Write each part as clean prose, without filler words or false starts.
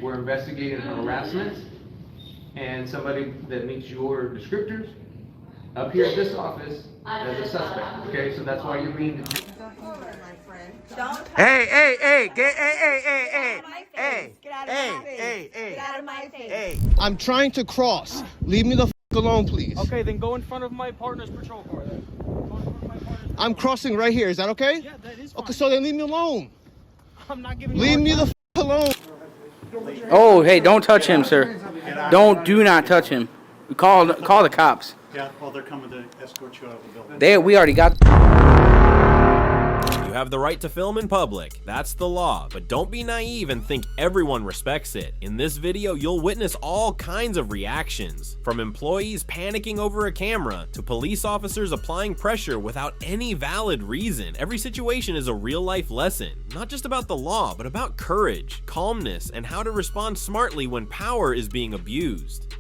we're investigating harassment and somebody that meets your descriptors up here at this office as a suspect. Okay, so that's why you're being detained. Hey, I'm trying to cross. Leave me the f alone, please. Okay, then go in front of my partner's patrol car then. I'm crossing right here. Is that okay? Yeah, that is fine. Okay, so then leave me alone. I'm not giving you Leave me the f alone. Oh, hey, don't touch him, sir. Do not touch him. Call the cops. Yeah, well, they're coming to escort you out of the building. We already got. You have the right to film in public, that's the law, but don't be naive and think everyone respects it. In this video, you'll witness all kinds of reactions, from employees panicking over a camera to police officers applying pressure without any valid reason. Every situation is a real-life lesson, not just about the law, but about courage, calmness, and how to respond smartly when power is being abused.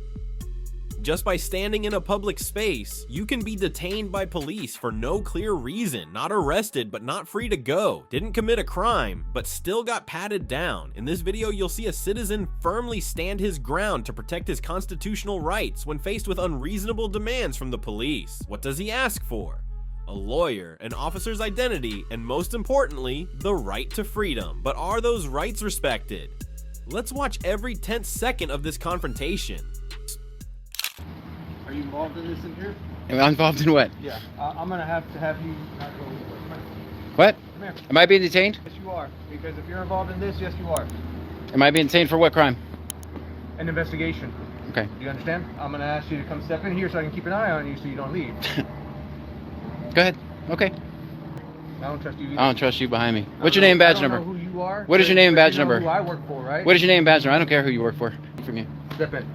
Just by standing in a public space, you can be detained by police for no clear reason, not arrested but not free to go, didn't commit a crime, but still got patted down. In this video, you'll see a citizen firmly stand his ground to protect his constitutional rights when faced with unreasonable demands from the police. What does he ask for? A lawyer, an officer's identity, and most importantly, the right to freedom. But are those rights respected? Let's watch every 10th second of this confrontation. Are you involved in this in here? Am I involved in what? Yeah. I'm gonna have to have you not go. What? Come here. Am I being detained? Yes, you are. Because if you're involved in this, yes, you are. Am I being detained for what crime? An investigation. Okay. Do you understand? I'm gonna ask you to come step in here so I can keep an eye on you so you don't leave. Go ahead. Okay. I don't trust you either. I don't trust you behind me. What's your name and badge number? I don't know who you are. What is your name and badge number? Who I work for, right? What is your name and badge number? I don't care who you work for. From you. Step in.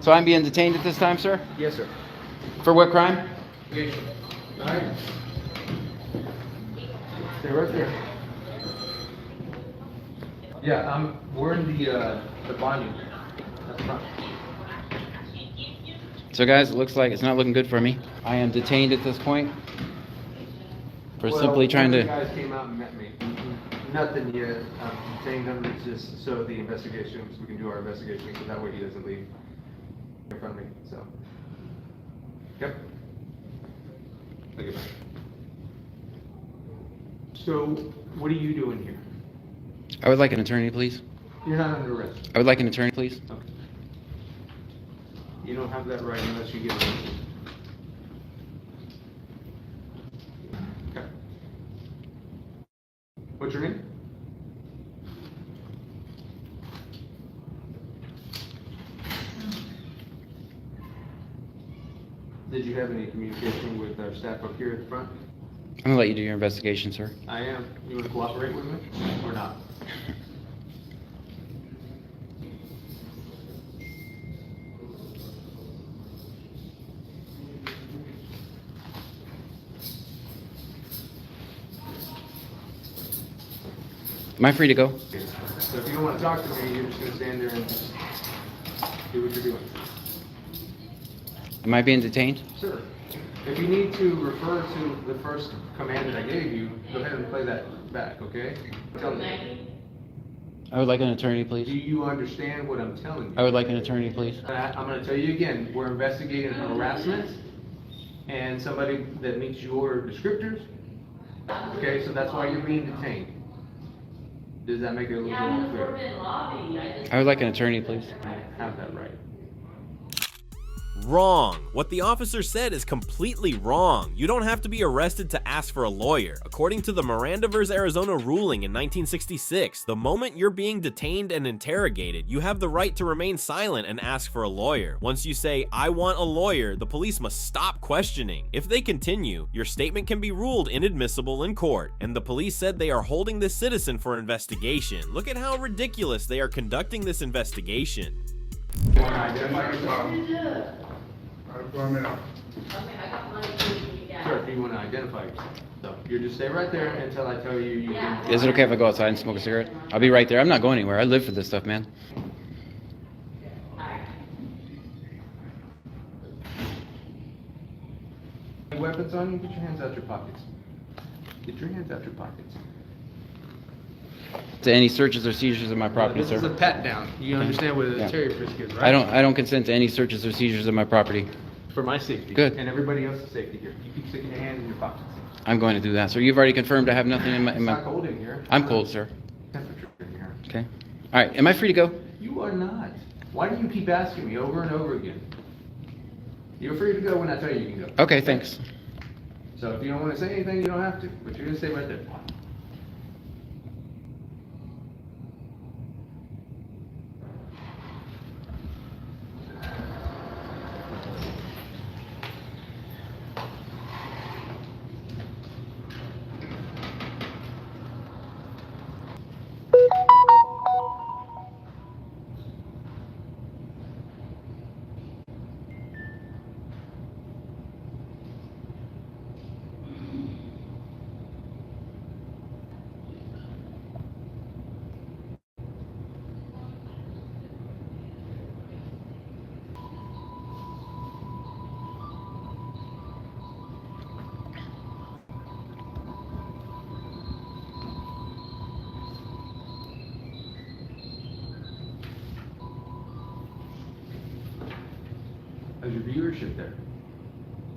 So I'm being detained at this time, sir? Yes, sir. For what crime? Investigation. All right. Stay right there. Yeah, we're in the bond unit. That's fine. So guys, it looks like it's not looking good for me. I am detained at this point for simply trying You to... guys came out and met me. Nothing yet. I'm detained him. It's just so the investigation, so we can do our investigation, so that way he doesn't leave in front of me. So, yep. Take it back. So, what are you doing here? I would like an attorney, please. You're not under arrest. I would like an attorney, please. Okay. You don't have that right unless you get arrested. Okay. What's your name? Did you have any communication with our staff up here at the front? I'm gonna let you do your investigation, sir. I am. You want to cooperate with me or not? Am I free to go? Okay. So if you don't want to talk to me, you're just going to stand there and do what you're doing. Am I being detained? Sir, if you need to refer to the first command that I gave you, go ahead and play that back, okay? Tell me. I would like an attorney, Do please. you understand what I'm telling you? I would like an attorney, please. I'm going to tell you again, we're investigating harassment and somebody that meets your descriptors. Okay, so that's why you're being detained. Does that make it a little bit more clear? I would like an attorney, please. I have that right. Wrong. What the officer said is completely wrong. You don't have to be arrested to ask for a lawyer. According to the Miranda v. Arizona ruling in 1966, the moment you're being detained and interrogated, you have the right to remain silent and ask for a lawyer. Once you say, "I want a lawyer," the police must stop questioning. If they continue, your statement can be ruled inadmissible in court. And the police said they are holding this citizen for investigation. Look at how ridiculous they are conducting this investigation. You want to identify yourself? Sir, if you want to identify yourself. So you just stay right there until I tell you you can. Is it okay if I go outside and smoke a cigarette? I'll be right there. I'm not going anywhere. I live for this stuff, man. Weapons on you, get your hands out your pockets. Get your hands out your pockets. to any searches or seizures of my property, This is a sir. pat down. You understand what Yeah. a Terry frisk is, right? I don't consent to any searches or seizures of my property. For my safety. Good. And everybody else's safety here. You keep sticking your hand in your pockets. I'm going to do that, sir. You've already confirmed I have nothing in It's not my. cold in here. I'm cold, sir. Temperature in here. Okay. All right. Am I free to go? You are not. Why do you keep asking me over and over again? You're free to go when I tell you you can go. Okay. Thanks. So if you don't want to say anything, you don't have to, but you're gonna stay right there. How's your viewership there?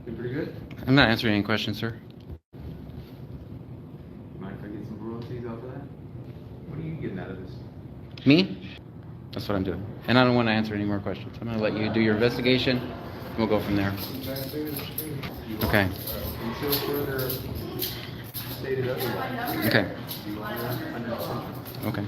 Been pretty good? I'm not answering any questions, sir. Mind if I get some royalties off of that? What are you getting out of this? Me? That's what I'm doing. And I don't want to answer any more questions. I'm going to let you do your investigation, and we'll go from there. Okay. Until further stated otherwise. Okay. You are under detention. Okay.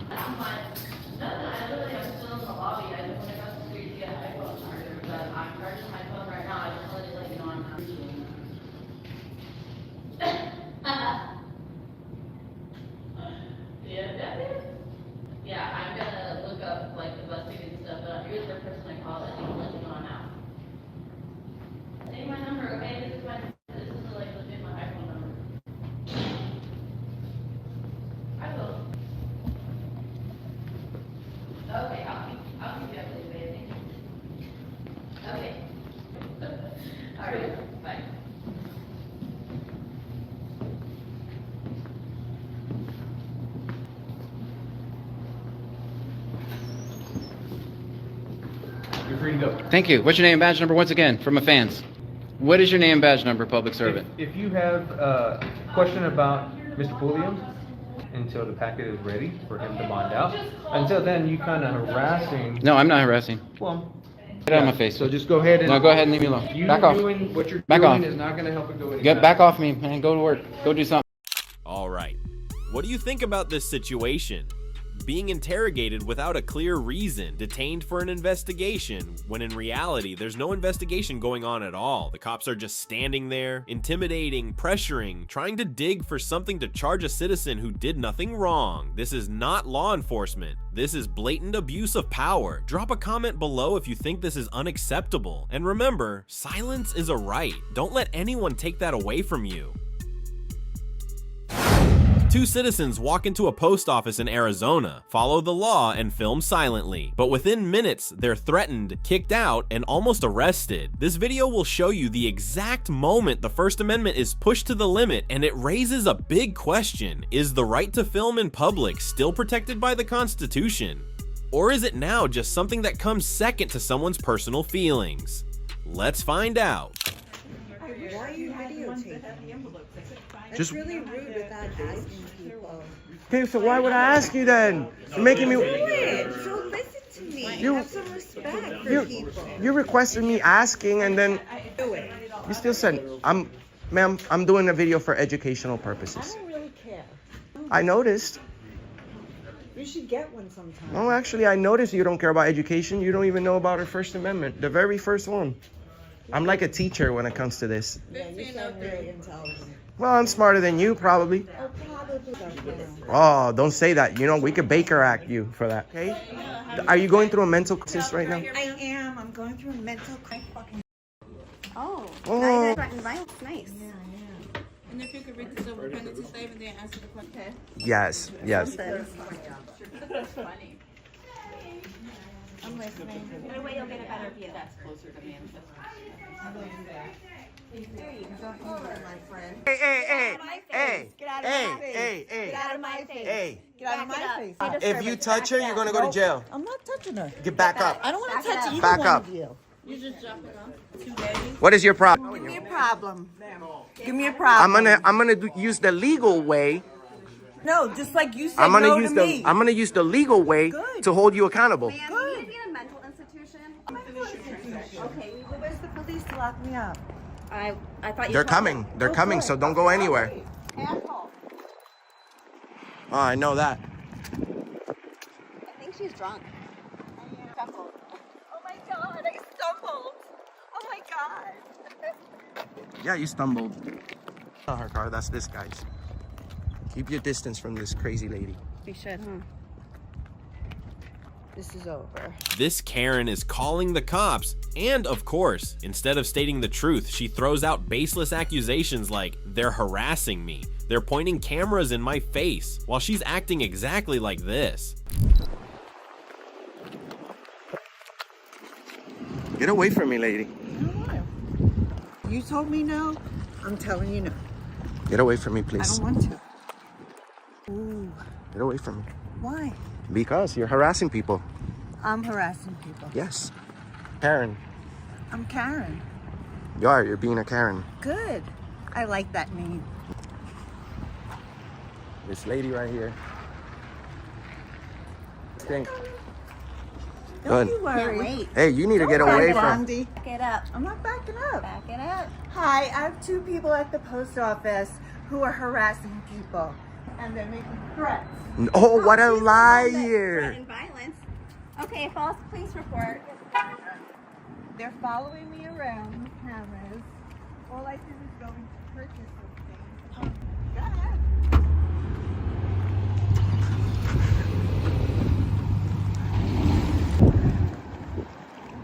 Yeah, I'm gonna look up like the busting and stuff, but you're the person I call that you can let me know I'm out. Say my number, okay? This is like legit my iPhone number. I will. Okay, I'll keep you updated, babe, thank you. Okay. All right, bye. You're free to go. Thank you. What's your name and badge number once again from my fans? What is your name and badge number, public servant? If you have a question about Mr. Pulliam, until the packet is ready for him to bond out, until then, you kind of harassing, No, I'm not harassing. well. Get out of my face. So just go ahead and. No, go ahead and leave me alone. You Back off. doing what you're Back doing off. is not gonna help it go any Get better. back off me, man. Go to work. Go do something. All right. What do you think about this situation? Being interrogated without a clear reason, detained for an investigation, when in reality, there's no investigation going on at all. The cops are just standing there, intimidating, pressuring, trying to dig for something to charge a citizen who did nothing wrong. This is not law enforcement. This is blatant abuse of power. Drop a comment below if you think this is unacceptable. And remember, silence is a right. Don't let anyone take that away from you. Two citizens walk into a post office in Arizona, follow the law, and film silently. But within minutes, they're threatened, kicked out, and almost arrested. This video will show you the exact moment the First Amendment is pushed to the limit, and it raises a big question. Is the right to film in public still protected by the Constitution? Or is it now just something that comes second to someone's personal feelings? Let's find out. Why are you videotaping? It's really rude without asking people. Okay, so why would I ask you then? You're making me. Do it. So listen to me. You- Have some respect for You, people. you requested me asking, and then Do it. you still said, ma'am, I'm doing a video for educational purposes. I don't really care. I noticed. You should get one sometime. No, actually, I noticed you don't care about education. You don't even know about our First Amendment, the very first one. I'm like a teacher when it comes to this. Yeah, you sound very intelligent. Well, I'm smarter than you, probably. Oh, probably so. Oh, don't say that. You know, we could Baker Act you for that, okay? Are you going through a mental crisis right now? I am. I'm going through a mental crisis. Oh, Oh. threatened violence, nice. And if you could read this over penalty slave and then answer the question. Yes, yes. That's funny. I'm listening. No way you'll get a better view. That's closer to me. My friend. Hey. Get out of my face. Get out of my face. Hey. Get out of my face. If you touch her, you're gonna go to jail. I'm not touching her. Get back up. I don't want to touch either Back one up. of you. You just drop it off. 2 days. What is your problem? Give me a problem. Give me a problem. I'm gonna use the legal way. No, just like you said I'm gonna no use to the me. I'm gonna use the legal way Good. to hold you accountable. Ma'am, you need to be in a mental institution. Okay, well, where's the police to lock me up? I thought you They're told coming. them. They're coming. So don't go anywhere. Asshole. Oh, I know that. I think she's drunk. Oh my God, I stumbled. Oh my God. Yeah, you stumbled. Not her car. That's this guy's. Keep your distance from this crazy lady. We should, huh? This is over. This Karen is calling the cops, and of course, instead of stating the truth, she throws out baseless accusations like, they're harassing me, they're pointing cameras in my face, while she's acting exactly like this. Get away from me, lady. You told me no. I'm telling you no. Get away from me, I please. don't want to. Ooh, Get away from me. why? Because you're harassing people. I'm harassing people. Yes. Karen. I'm Karen. You are. You're being a Karen. Good. I like that name. This lady right here. Think. Don't Good. you worry. Wait. Hey, you need to get away from. Blondie. Back it up. I'm not backing up. Back it up. Hi, I have 2 people at the post office who are harassing people. And they're making threats. Oh, what a liar. Threatened violence. Okay, false police report. They're following me around with cameras. All I did is go and purchase something. Go ahead.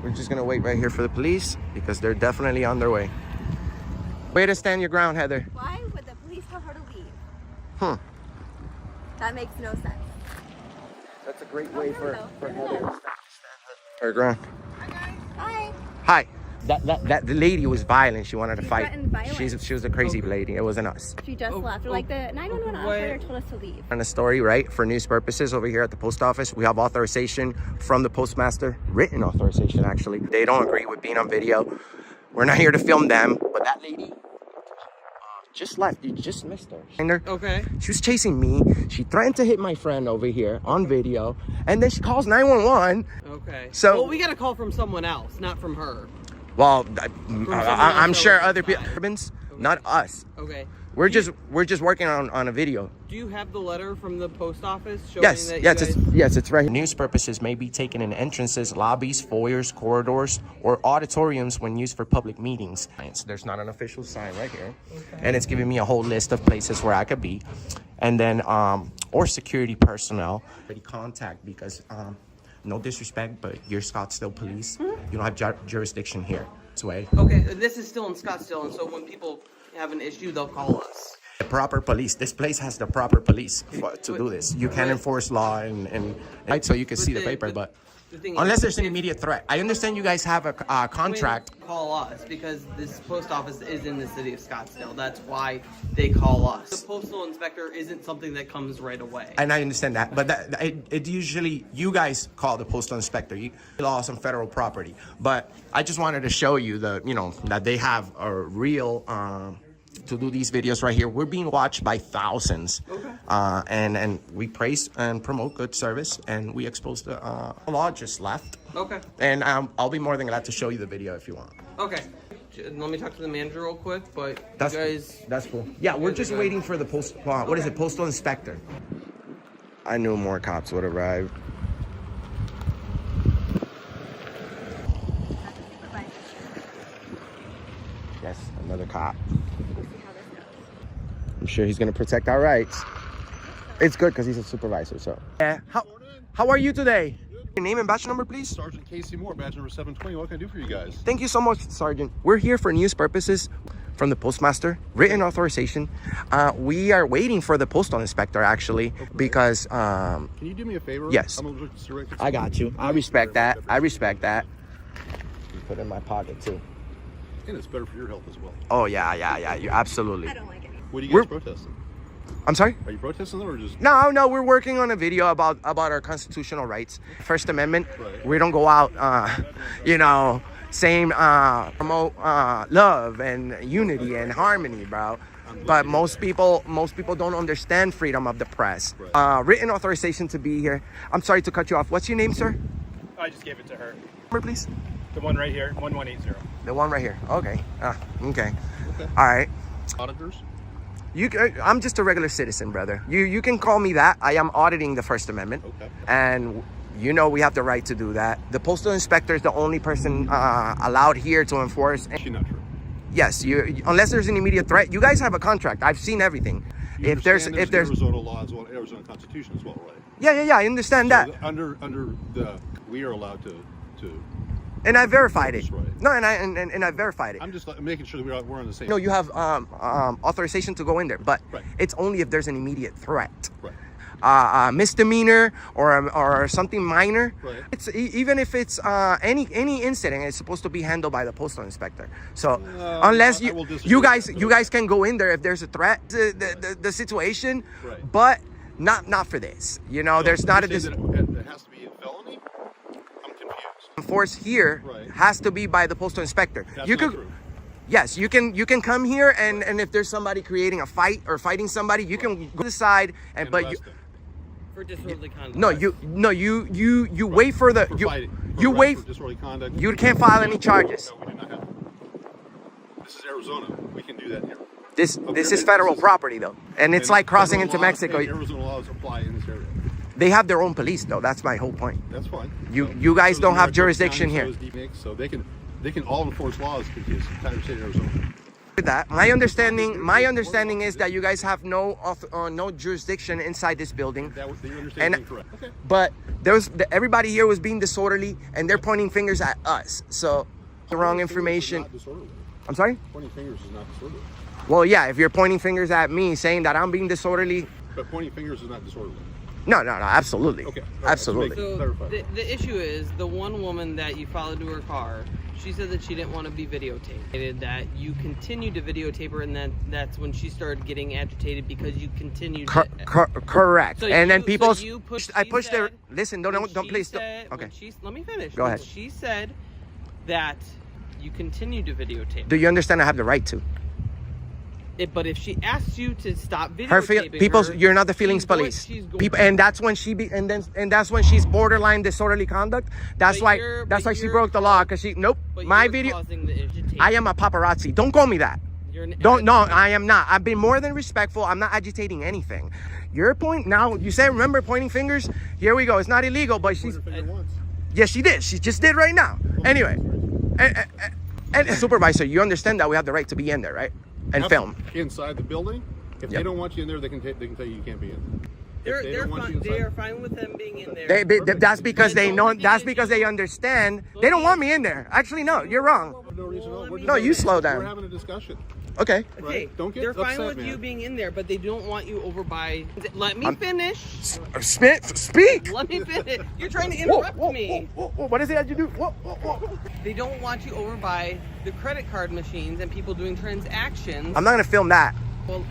We're just gonna wait right here for the police because they're definitely on their way. Way to stand your ground, Heather. Why would the police tell her to leave? Hmm. That makes no sense. That's a great way for no. Heather to stand her ground. Hi. Hi. That the lady was violent. She wanted to She fight. threatened violence. She was a crazy lady. It wasn't us. She just left. Like the 911 operator told us to leave. And a story, right? For news purposes over here at the post office, we have authorization from the postmaster, written authorization actually. They don't agree with being on video. We're not here to film them, but that lady just left. You just missed her. Okay. She was chasing me. She threatened to hit my friend over here on video, and then she calls 911. Okay. So- well, we got a call from someone else, not from her. Well, someone I'm else sure that was other people, not us. Okay. We're just working on a video. Do you have the letter from the post office showing Yes, that yes, it's right here. News purposes may be taken in entrances, lobbies, foyers, corridors, or auditoriums when used for public meetings. There's not an official sign right here, and it's giving me a whole list of places where I could be, and then or security personnel. Contact because no disrespect, but you're Scottsdale Police. You don't have jurisdiction here. Sway. Okay, this is still in Scottsdale, and so when people have an issue, they'll call us. The proper police. This place has the proper police to do this. You can't enforce law and right, so you can see the paper, but The thing unless is, there's an immediate threat. I understand you guys have a contract. Call us because this post office is in the city of Scottsdale. That's why they call us. The postal inspector isn't something that comes right away. And I understand that, but it usually you guys call the postal inspector. You lost on federal property, but I just wanted to show you that they have a real to do these videos right here. We're being watched by thousands, and we praise and promote good service, and we expose the law just left. Okay. And I'll be more than glad to show you the video if you want. Okay. Let me talk to the manager real quick, but That's you guys... that's cool. Yeah, we're just waiting for the postal inspector. I knew more cops would arrive. Yes, another cop. I'm sure he's gonna protect our rights. It's good because he's a supervisor, so. Yeah. How are you today? Your name and badge number, please? Sergeant Casey Moore, badge number 720. What can I do for you guys? Thank you so much, Sergeant. We're here for news purposes from the postmaster, written authorization. We are waiting for the postal inspector, actually, because... Can you do me a favor? Yes. I'm a direct I got you. I respect that. I respect that. You put it in my pocket, too. And it's better for your health as well. Oh, yeah, you absolutely. I don't like it. What are you guys protesting? I'm sorry? Are you protesting them or just? No, we're working on a video about our constitutional rights. First Amendment. Right. We don't go out, saying promote love and unity and harmony, bro. But most people don't understand freedom of the press. Right. Written authorization to be here. I'm sorry to cut you off. What's your name, sir? I just gave it to her. Number, please. The one right here, 1180. The one right here. Okay. Okay. All right. Auditors? I'm just a regular citizen, brother. You can call me that. I am auditing the First Amendment. Okay. And we have the right to do that. The postal inspector is the only person allowed here to enforce. Actually not true. Yes, unless there's an immediate threat. You guys have a contract. I've seen everything. You If there's Arizona law as well, Arizona Constitution as well, right? Yeah, I understand that. Under we are allowed to. And I verified it. That's right. No, and I verified it. I'm just making sure that we're on the same. No, you have authorization to go in there, but Right. it's only if there's an immediate threat. Right. Misdemeanor or something minor. Right. It's even if it's any incident, it's supposed to be handled by the postal inspector. So unless I will you disagree with that. you guys can go in there if there's a threat to the situation, Right. but not for this. There's not a You're saying that it has to be a felony. I'm confused. force here Right. has to be by the postal inspector. That's You not could. true. Yes, you can come here and if there's somebody creating a fight or fighting somebody, you can go to the side And but arrest them. For disorderly conduct. you wait for the For you fighting. For you arrest wait for disorderly conduct. you can't file any charges. No, we do not have. This is Arizona. We can do that here. This Okay. is federal property though, and it's like crossing federal into laws Mexico. and Arizona laws apply in this area. They have their own police though. That's my whole point. That's fine. You guys So don't is have Maricopa jurisdiction County, here. so is DMX, so they can all enforce laws in the entire state of Arizona. With that, my understanding is that you guys have no jurisdiction inside this building. That was your understanding And- correct. Okay. But everybody here was being disorderly, and they're pointing fingers at us. So the wrong information. Not disorderly. I'm sorry. Pointing fingers is not disorderly. Well, yeah, if you're pointing fingers at me, saying that I'm being disorderly, But pointing fingers is not disorderly. no, absolutely, Okay. absolutely. So- So Clarify. the issue is the one woman that you followed to her car. She said that she didn't want to be videotaped. That you continued to videotape her, and that's when she started getting agitated because you continued. Correct. So And then you- people, so you pushed- I she pushed their. said- Listen, when don't she please. said- Okay. when let me finish. Go When ahead. She said that you continued to videotape. Do you understand? I have the right to. But if she asks you to stop Her videotaping people, her, you're not the feelings she's going- police. she's going- People, and that's when that's when she's borderline disorderly conduct. That's But why you're- that's but why she you're- broke the law because she but my you're video. causing the agitation. I am a paparazzi. Don't call me that. You're an No, I am not. I've been more than respectful. I'm not agitating anything. Your point now, you say, remember pointing fingers? Here we go. It's not illegal, but she's. Pointer finger once. Yes, she did. She just did right now. Anyway, and supervisor, you understand that we have the right to be in there, right? And film. Inside the building. If Yep. they don't want you in there, they can tell you you can't be in. If they They're don't want fine. you They inside- are fine with them being in there. That's because But they the know. only thing That's is because you- they understand. They don't want me in there. Actually, no, you're wrong. No reason. No, you slow down. We're having a discussion. Okay. Okay, Right? Don't get they're fine upset, with man. you being in there, but they don't want you over by. Let me finish. Speak. Let me finish. You're trying to interrupt me. What is it that you do? Whoa. They don't want you over by the credit card machines and people doing transactions. I'm not gonna film that.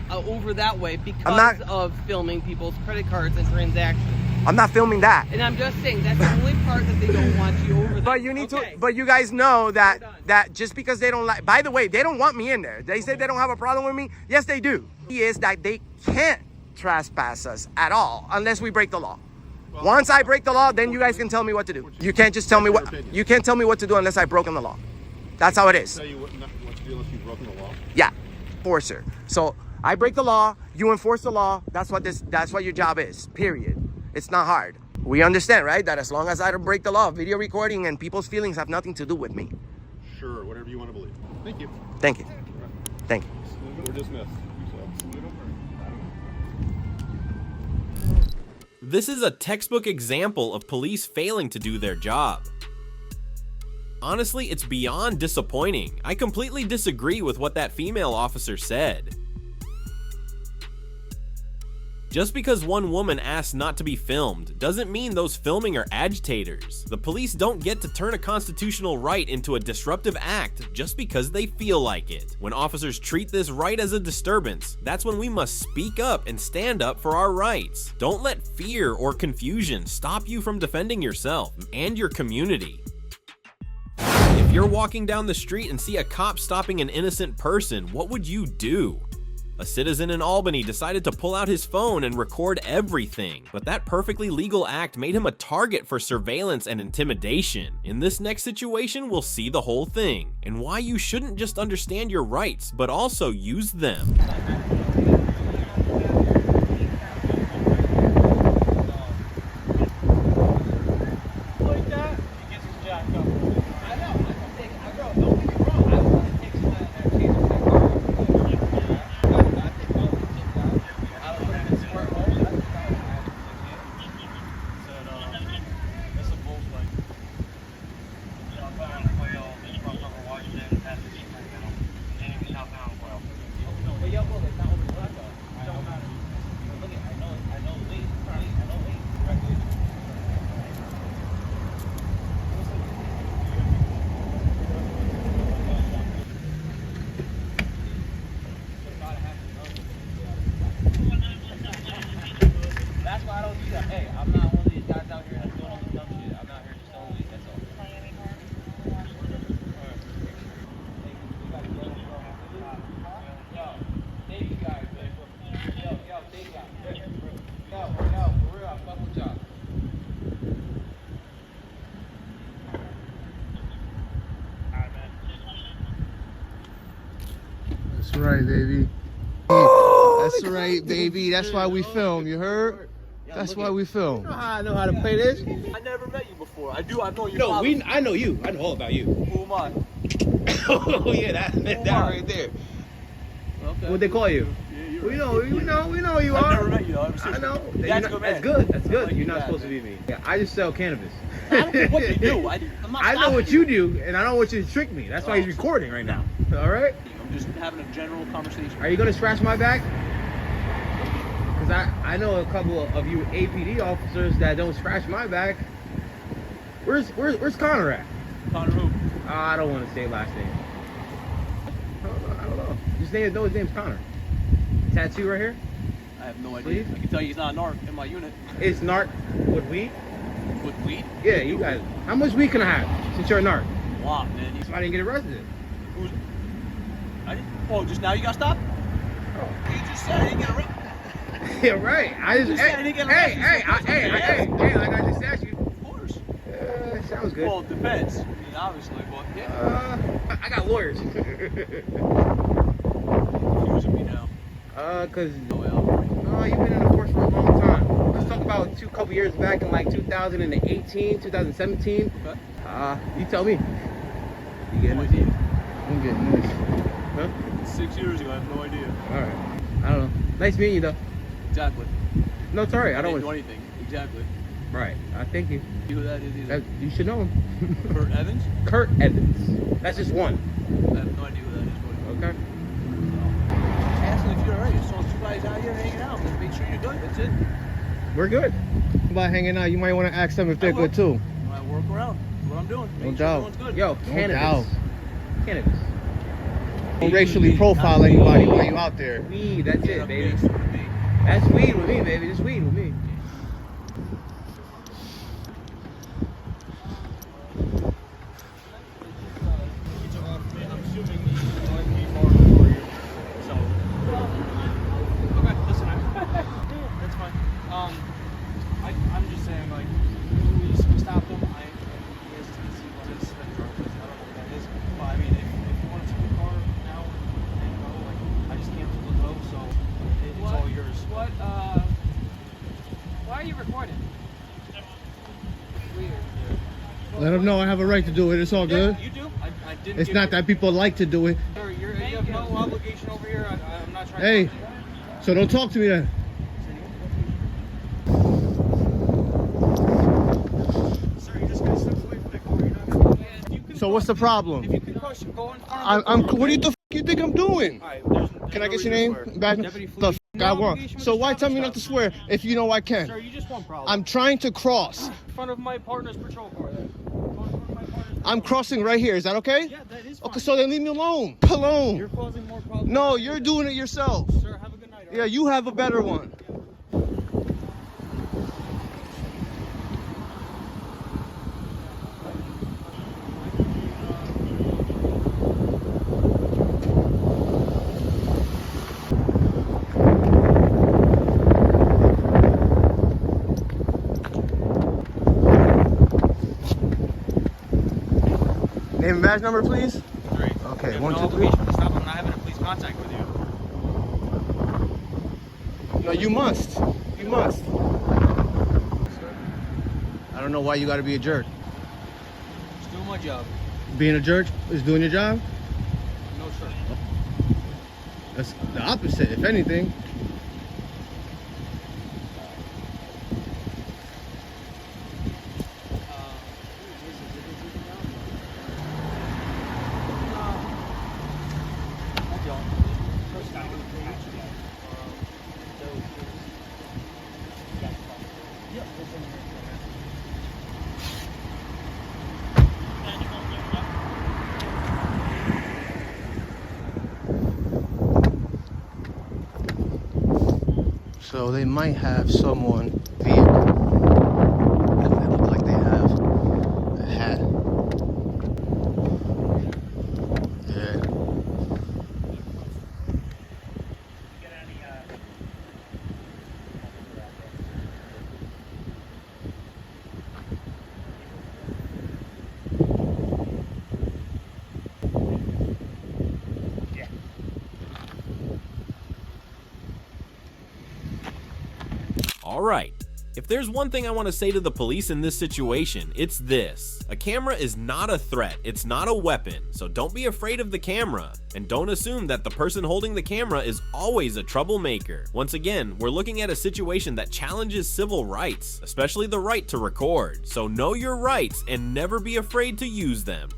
Over that way because not- of filming people's credit cards and transactions. I'm not filming that. And I'm just saying that's the only part that they don't want you over there. But you need Okay. to. But you guys know that We're done. that just because they don't like. By the way, they don't want me in there. They say they don't have a problem with me. Yes, they do. Is that they can't trespass us at all unless we break the law. Once I break the law, then you guys can tell me what to do. You can't just tell me what. You can't tell me what to do unless I've broken the law. That's how it is. Tell you what to do unless you've broken the law. Yeah, enforcer. So I break the law, you enforce the law. That's what your job is. Period. It's not hard. We understand, right? That as long as I don't break the law, video recording and people's feelings have nothing to do with me. Sure, whatever you want to believe. Thank you. Thank you. Thank you. We're dismissed. This is a textbook example of police failing to do their job. Honestly, it's beyond disappointing. I completely disagree with what that female officer said. Just because one woman asked not to be filmed doesn't mean those filming are agitators. The police don't get to turn a constitutional right into a disruptive act just because they feel like it. When officers treat this right as a disturbance, that's when we must speak up and stand up for our rights. Don't let fear or confusion stop you from defending yourself and your community. If you're walking down the street and see a cop stopping an innocent person, what would you do? A citizen in Albany decided to pull out his phone and record everything, but that perfectly legal act made him a target for surveillance and intimidation. In this next situation, we'll see the whole thing, and why you shouldn't just understand your rights, but also use them. That's right, baby. That's right, baby. That's why we film. You heard? That's why we film. You know how I know how to play this? I never met you before. I know you. No, I know you. I know all about you. Who am I? Oh yeah, that right there. Okay. What they call you? Yeah, we know who you are. I've never met you though. Ever since. I know. That's good, man. That's good. That's good. Like You're not that, supposed man. to be me. Yeah, I just sell cannabis. I don't care what you do. I'm not I know stopping what you do, and I don't want you to trick me. That's why he's recording right now. All right? I'm just having a general conversation. Are you gonna scratch my back? Because I know a couple of you APD officers that don't scratch my back. Where's Connor at? Connor who? I don't want to say last name. I don't know. Just know his name's Connor. Tattoo right here? I have no idea. I can tell you he's not a narc in my unit. It's narc with weed? With weed? Yeah, you guys. How much weed can I have since you're a narc? A lot, man. That's why I didn't get arrested. Who's? Oh, just now you got stopped? Oh. You just said I didn't get arrested. Yeah, right. I just said I didn't get arrested. Hey, like I just asked you. Of course. Sounds good. Well, it depends. I mean, obviously, but yeah. I got lawyers. Accusing me now. Cause you've been in the force for a long time. Let's talk about couple years back in like 2018, 2017. Okay. You tell me. You getting No it? idea. I'm getting this. Huh? 6 years ago, I have no idea. All right. I don't know. Nice meeting you though. Exactly. No, it's alright. I don't didn't want do anything. Exactly. Right. I thank you. You know who that is either? You should know him. Kurt Evans? Kurt Evans. That's just one. I have no idea who that is. Okay. Asking if you're alright. Just saw two guys out here hanging out. Just make sure you're good. That's it. We're good. About hanging out, you might want to ask them if they're good too. I work around. That's what I'm doing. No Make sure doubt. everyone's good. Yo, cannabis. Cannabis. Don't racially profile anybody while you out there. Weed, that's Yeah, it, baby. that's me. That's weed with me, baby. Just weed with me. That's fine. I'm just saying, like, we stopped him. I don't know what that is. But I mean, if you want to take the car now and go, like, I just can't let go, so it's all yours. What, why are you recording? Weird. Let them know I have a right to do it. It's all good. You do? I didn't. It's not that people like to do it. Sir, you have no obligation over here. I'm not trying Hey, to. so don't talk to me then. Sir, you just got steps away from the car. You're not gonna. So what's the problem? If you can go in front of I'm. What do you the f you think I'm doing? Alright, there's Can I no get your reason name? to swear. Back. Deputy The f I want. So why tell me not to swear if you know I can? Sir, you just want problems. I'm trying to cross. In front of my partner's patrol car. I'm crossing right here. Is that okay? Yeah, that is fine. Okay, so then leave me alone. Alone. You're causing more problems. No, you're doing it yourself. Sir, have a good night. Yeah, you have a better one. Name and badge number, please. 3. Okay, You 1, have 2, no 3. obligation to stop. I'm not having a police contact with you. No, you must. You must. I don't know why you got to be a jerk. Just doing my job. Being a jerk is doing your job? No, sir. That's the opposite, if anything. So they might have someone vehicle. It looks like they have a hat. Yeah. Alright, if there's one thing I want to say to the police in this situation, it's this. A camera is not a threat, it's not a weapon, so don't be afraid of the camera. And don't assume that the person holding the camera is always a troublemaker. Once again, we're looking at a situation that challenges civil rights, especially the right to record. So know your rights and never be afraid to use them.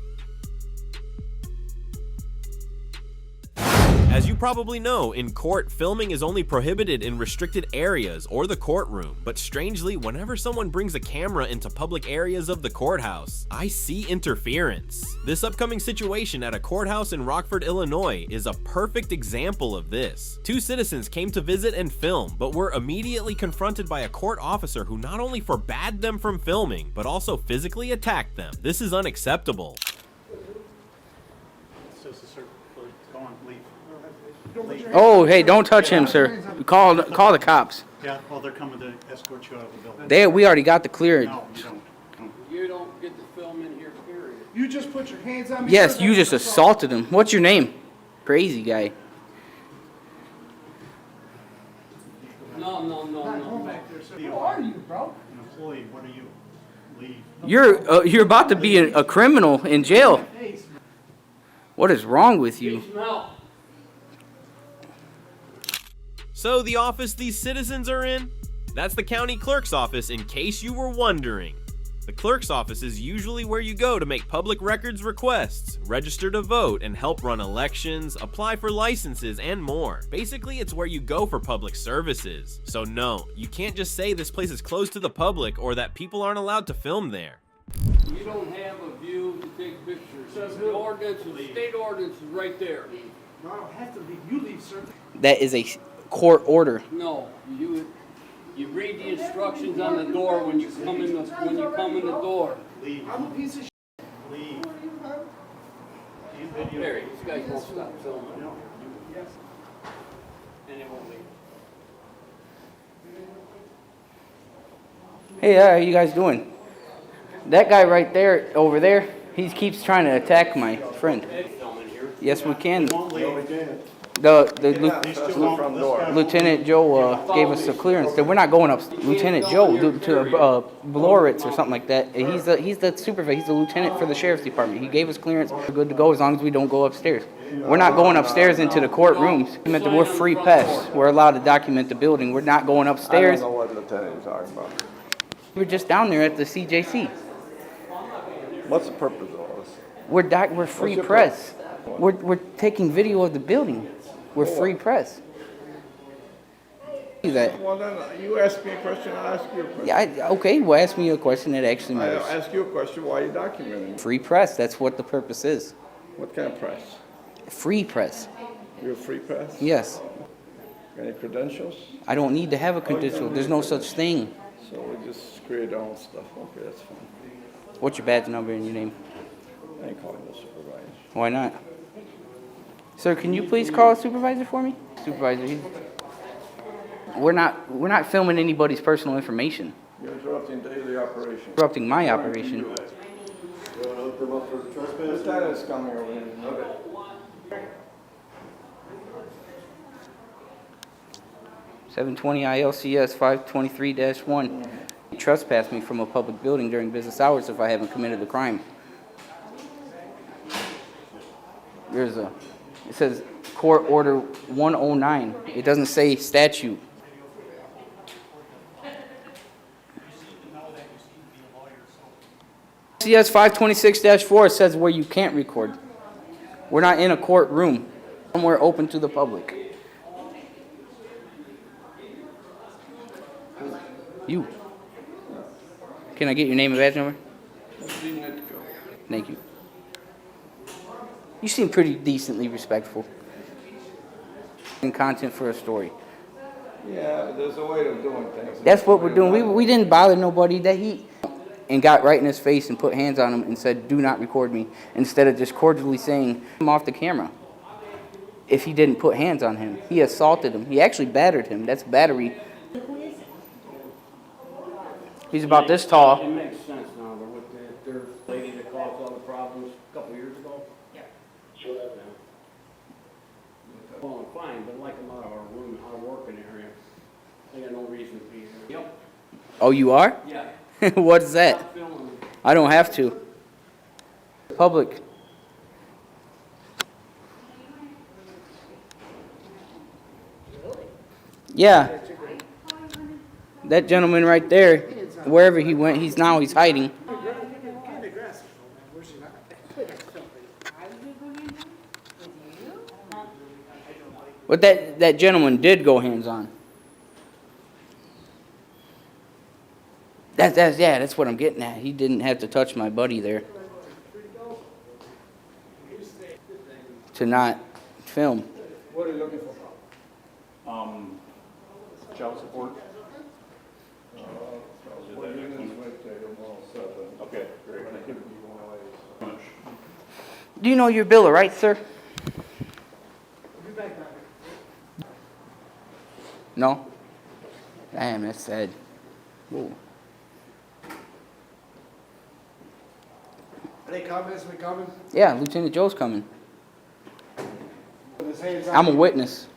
As you probably know, in court, filming is only prohibited in restricted areas or the courtroom. But strangely, whenever someone brings a camera into public areas of the courthouse, I see interference. This upcoming situation at a courthouse in Rockford, Illinois is a perfect example of this. 2 citizens came to visit and film, but were immediately confronted by a court officer who not only forbade them from filming, but also physically attacked them. This is unacceptable. Go on, leave. Oh, hey, don't touch him, sir. Call the cops. Yeah, well, they're coming to escort you out of the building. We already got the clearance. No, you don't. You don't get to film in here, period. You just put your hands on me. Yes, you just assaulted him. What's your name? Crazy guy. No. Who are you, bro? An employee, what are you? Leave. You're about to be a criminal in jail. What is wrong with you? So the office these citizens are in? That's the county clerk's office, in case you were wondering. The clerk's office is usually where you go to make public records requests, register to vote, and help run elections, apply for licenses, and more. Basically, it's where you go for public services. So no, you can't just say this place is closed to the public or that people aren't allowed to film there. You don't have a view to take pictures. The ordinance, the state ordinance is right there. No, I don't have to leave. You leave, sir. That is a court order. No, you read the instructions on the door when you come in the door. Leave. I'm a piece of shit. Leave. Barry, these guys won't stop filming. And they won't leave. Hey, how are you guys doing? That guy right there, over there, he keeps trying to attack my friend. Yes, we can. Lieutenant Joe gave us the clearance that we're not going up. Lieutenant Joe to Bloritz or something like that. He's the supervisor. He's the lieutenant for the sheriff's department. He gave us clearance. We're good to go as long as we don't go upstairs. We're not going upstairs into the courtrooms. We're free pass. We're allowed to document the building. We're not going upstairs. I don't know what lieutenant you're talking about. We're just down there at the CJC. What's the purpose of all this? We're free press. We're taking video of the building. We're free press. That. Well, then you ask me a question, I'll ask you a question. Yeah, okay, well, ask me a question that actually I'll matters. ask you a question, why are you documenting? Free press, that's what the purpose is. What kind of press? Free press. You're a free press? Yes. Any credentials? I don't need to have a credential. There's no such thing. So we just create our own stuff. Okay, that's fine. What's your badge number and your name? I ain't calling the supervisor. Why not? Sir, can you please call a supervisor for me? Supervisor, we're not filming anybody's personal information. You're interrupting daily operation. Interrupting my operation. You want to hook them up for trespass? Lieutenant's coming over here. Okay. 720 ILCS 523-1. He trespassed me from a public building during business hours if I haven't committed a crime. It says Court Order 109. It doesn't say statute. CS 526-4 says where you can't record. We're not in a courtroom. Somewhere open to the public. You. Can I get your name and badge number? Thank you. You seem pretty decently respectful. And content for a story. Yeah, but there's a way of doing things. That's what we're doing. We didn't bother nobody that he and got right in his face and put hands on him and said, do not record me, instead of just cordially saying, I'm off the camera. If he didn't put hands on him, he assaulted him. He actually battered him. That's battery. He's about this tall. It makes sense now, but with the lady that caused all the problems a couple years ago. Yeah. Sure that now. Well, fine, but like them out of our room, out of working area. They got no reason to be here. Yep. Oh, you are? Yeah. What is that? I don't have to. Public. Yeah. That gentleman right there, wherever he went, he's hiding. But that gentleman did go hands-on. That's what I'm getting at. He didn't have to touch my buddy there to not film. What are you looking for? Child support. Okay, great. Thank you. Do you know your bill of rights, sir? No? Damn, that's sad. Whoa. Are they coming? Is we coming? Yeah, Lieutenant Joe's coming. With his hands on I'm a you? witness.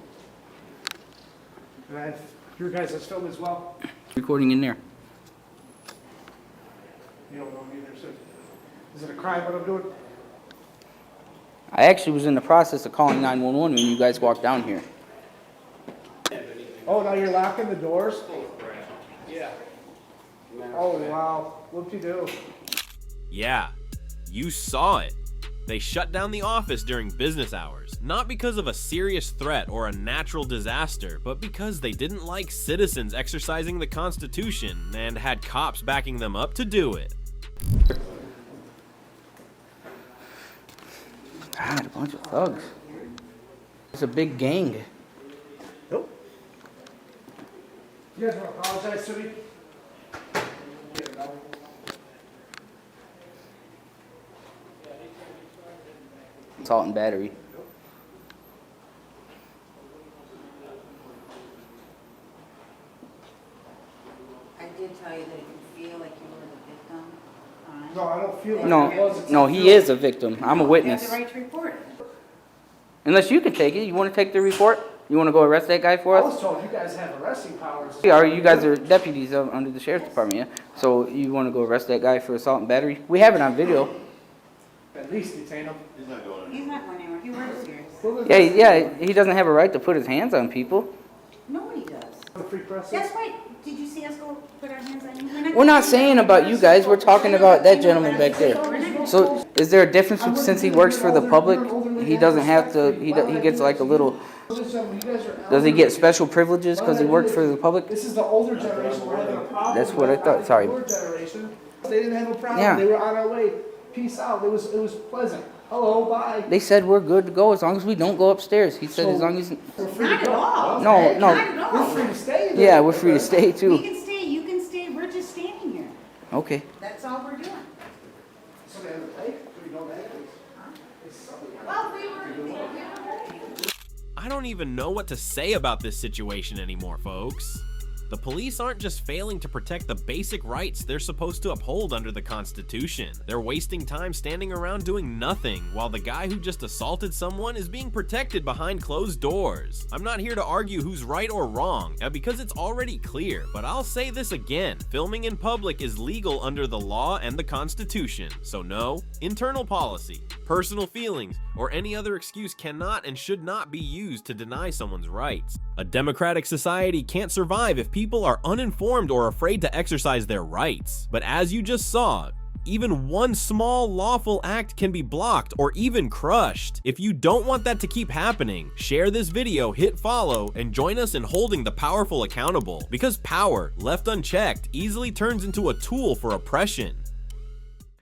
And your guys is filmed as well? Recording in there. You don't know either, so is it a crime what I'm doing? I actually was in the process of calling 911 when you guys walked down here. Oh, now you're locking the doors? Yeah. Oh, wow. What'd you do? Yeah, you saw it. They shut down the office during business hours, not because of a serious threat or a natural disaster, but because they didn't like citizens exercising the Constitution and had cops backing them up to do it. God, a bunch of thugs. It's a big gang. Nope. You guys want to apologize to me? Assault and battery. I did tell you that you feel like you were the victim. No, I don't feel like I was. No, he is a victim. I'm a You witness. have the right to report it. Unless you can take it. You want to take the report? You want to go arrest that guy for I us? was told you guys have arresting powers. You guys are deputies under the sheriff's department, yeah? So you want to go arrest that guy for assault and battery? We have it on video. At least detain him. He's not going anywhere. He works here. Yeah, he doesn't have a right to put his hands on people. Nobody does. The free press. That's right. Did you see us go put our hands on you? We're not saying about you guys. We're talking about that gentleman back there. So is there a difference since he works for the public? He doesn't have to, he gets like a little Does he get special privileges because he works for the public? This is the older generation we're having a problem. That's what I thought. Sorry. Newer generation, they didn't have a problem. Yeah. They were on our way. Peace out. It was pleasant. Hello, bye. They said we're good to go as long as we don't go upstairs. He said as long as. We're free to go. No, no. We're free to stay. Yeah, we're free to stay We too. can stay, you can stay, we're just standing here. Okay. That's all we're doing. Somebody have a plate? We don't have it. Well, we were I don't even know what to say about this situation anymore, folks. The police aren't just failing to protect the basic rights they're supposed to uphold under the Constitution. They're wasting time standing around doing nothing while the guy who just assaulted someone is being protected behind closed doors. I'm not here to argue who's right or wrong, because it's already clear, but I'll say this again. Filming in public is legal under the law and the Constitution, so no, internal policy, personal feelings, or any other excuse cannot and should not be used to deny someone's rights. A democratic society can't survive if people are uninformed or afraid to exercise their rights. But as you just saw, even one small lawful act can be blocked or even crushed. If you don't want that to keep happening, share this video, hit follow, and join us in holding the powerful accountable. Because power, left unchecked, easily turns into a tool for oppression.